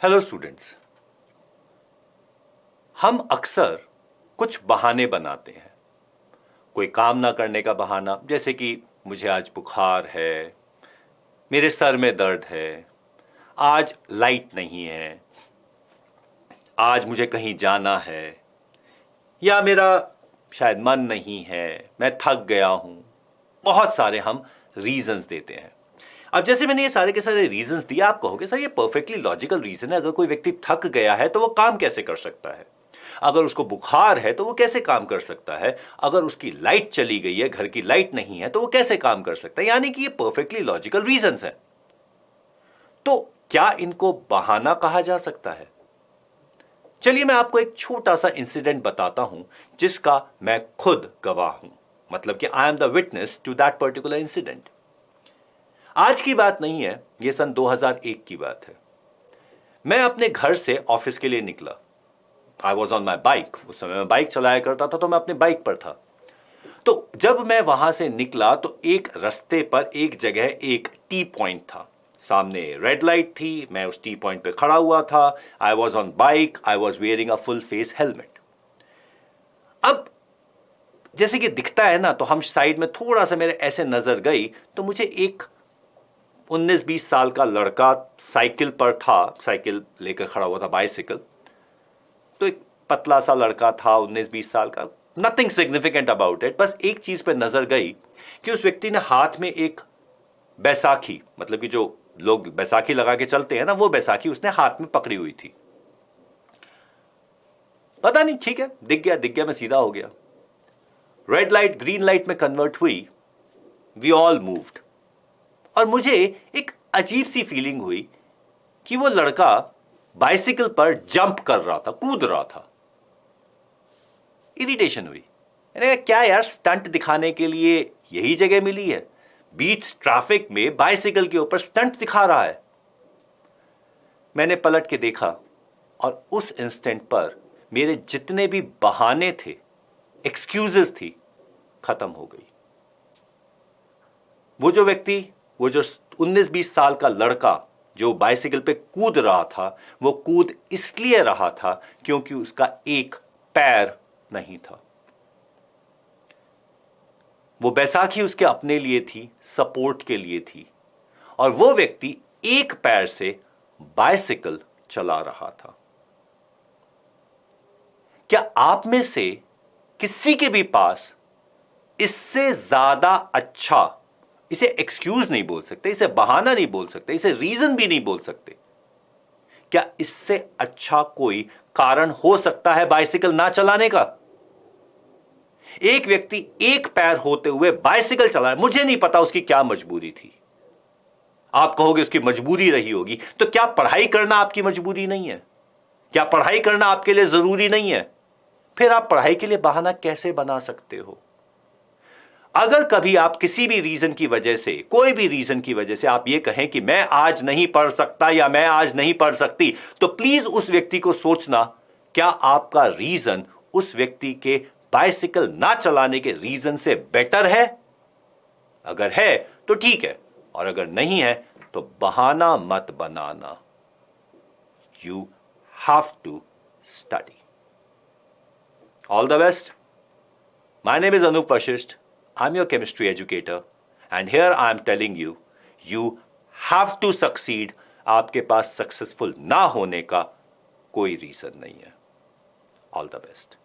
Hello students. हम अक्सर कुछ बहाने बनाते हैं। कोई काम ना करने का बहाना, जैसे कि मुझे आज बुखार है, मेरे सर में दर्द है, आज लाइट नहीं है, आज मुझे कहीं जाना है, या मेरा शायद मन नहीं है, मैं थक गया हूं। बहुत सारे हम रीजंस देते हैं। अब जैसे मैंने ये सारे के सारे रीजंस दिए, आप कहोगे सर ये परफेक्टली लॉजिकल रीजन है। अगर कोई व्यक्ति थक गया है तो वो काम कैसे कर सकता है? अगर उसको बुखार है तो वो कैसे काम कर सकता है? अगर उसकी लाइट चली गई है, घर की लाइट नहीं है, तो वो कैसे काम कर सकता है? यानी कि ये परफेक्टली लॉजिकल रीजंस है। तो क्या इनको बहाना कहा जा सकता है? चलिए मैं आपको एक छोटा सा इंसिडेंट बताता हूं जिसका मैं खुद गवाह हूं। मतलब कि I am the witness to that particular incident. आज की बात नहीं है, यह सन 2001 की बात है। मैं अपने घर से ऑफिस के लिए निकला। I was on my bike. उस समय मैं बाइक चलाया करता था, तो मैं अपने बाइक पर था। तो जब मैं वहां से निकला तो एक रास्ते पर एक जगह एक टी पॉइंट था। सामने रेड लाइट थी, मैं उस टी पॉइंट पे खड़ा हुआ था। I was on bike, I was wearing a full face helmet. अब जैसे कि दिखता है ना, तो हम साइड में थोड़ा सा मेरे ऐसे नजर गई तो मुझे एक 19-20 साल का लड़का साइकिल पर था, साइकिल लेकर खड़ा हुआ था, बाइसिकल। तो एक पतला सा लड़का था, 19-20 साल का। Nothing significant about it. बस एक चीज पे नजर गई कि उस व्यक्ति ने हाथ में एक बैसाखी, मतलब कि जो लोग बैसाखी लगा के चलते हैं ना, वो बैसाखी उसने हाथ में पकड़ी हुई थी। पता नहीं, ठीक है, दिख गया, मैं सीधा हो गया। रेड लाइट ग्रीन लाइट में कन्वर्ट हुई, वी ऑल मूव्ड। और मुझे एक अजीब सी फीलिंग हुई कि वो लड़का बाइसिकल पर जंप कर रहा था, कूद रहा था। इरिटेशन हुई। मैंने कहा क्या यार, स्टंट दिखाने के लिए यही जगह मिली है? बीच ट्रैफिक में बाइसिकल के ऊपर स्टंट दिखा रहा है। मैंने पलट के देखा और उस इंस्टेंट पर मेरे जितने भी बहाने थे, एक्सक्यूजेस थी, खत्म हो गई। वो जो व्यक्ति, वो जो 19-20 साल का लड़का जो बाइसिकल पे कूद रहा था, वो कूद इसलिए रहा था क्योंकि उसका एक पैर नहीं था। वो बैसाखी उसके अपने लिए थी, सपोर्ट के लिए थी, और वो व्यक्ति एक पैर से बाइसिकल चला रहा था। क्या आप में से किसी के भी पास इससे ज्यादा अच्छा, इसे एक्सक्यूज नहीं बोल सकते, इसे बहाना नहीं बोल सकते, इसे रीजन भी नहीं बोल सकते, क्या इससे अच्छा कोई कारण हो सकता है बाइसिकल ना चलाने का? एक व्यक्ति एक पैर होते हुए बाइसिकल चला रहा है। मुझे नहीं पता उसकी क्या मजबूरी थी। आप कहोगे उसकी मजबूरी रही होगी, तो क्या पढ़ाई करना आपकी मजबूरी नहीं है? क्या पढ़ाई करना आपके लिए जरूरी नहीं है? फिर आप पढ़ाई के लिए बहाना कैसे बना सकते हो? अगर कभी आप किसी भी रीजन की वजह से, कोई भी रीजन की वजह से आप ये कहें कि मैं आज नहीं पढ़ सकता या मैं आज नहीं पढ़ सकती, तो प्लीज उस व्यक्ति को सोचना, क्या आपका रीजन उस व्यक्ति के बाइसिकल ना चलाने के रीजन से बेटर है? अगर है तो ठीक है, और अगर नहीं है तो बहाना मत बनाना। You have to study. All the best. My name is Anoop Vashishtha. I'm your chemistry educator, and here I am telling you, you have to succeed. आपके पास सक्सेसफुल ना होने का कोई रीजन नहीं है. All the best.